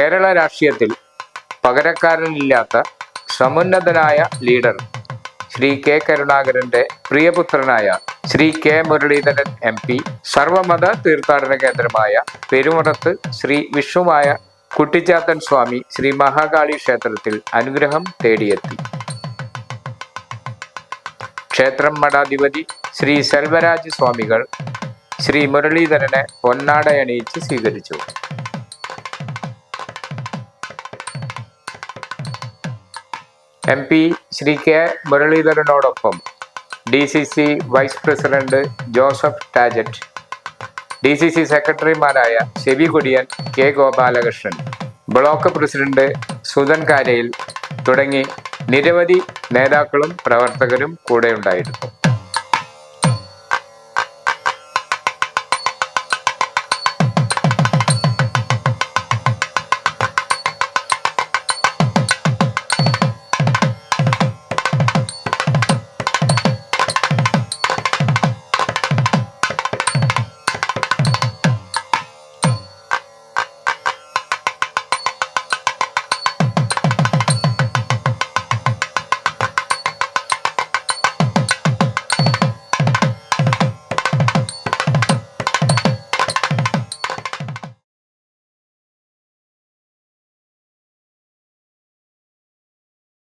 കേരള രാഷ്ട്രീയത്തിൽ പകരക്കാരനില്ലാത്ത സമുന്നതനായ ലീഡർ ശ്രീ കെ കരുണാകരന്റെ പ്രിയപുത്രനായ ശ്രീ കെ മുരളീധരൻ MP സർവമത തീർത്ഥാടന കേന്ദ്രമായ പെരുമുറത്ത് ശ്രീ വിഷ്ണുമായ കുട്ടിച്ചാത്തൻ സ്വാമി ശ്രീ മഹാകാളി ക്ഷേത്രത്തിൽ അനുഗ്രഹം തേടിയെത്തി. ക്ഷേത്രം മഠാധിപതി ശ്രീ സെൽവരാജ് സ്വാമികൾ ശ്രീ മുരളീധരനെ പൊന്നാടയണിയിച്ച് സ്വീകരിച്ചു. MP ശ്രീ കെ മുരളീധരനോടൊപ്പം DCC vice president Joseph Tajet, DCC സെക്രട്ടറിമാരായ Shevi Kodiyan, K Gopalakrishnan, block president Sudhan Karayil തുടങ്ങി നിരവധി നേതാക്കളും പ്രവർത്തകരും കൂടെയുണ്ടായിരുന്നു.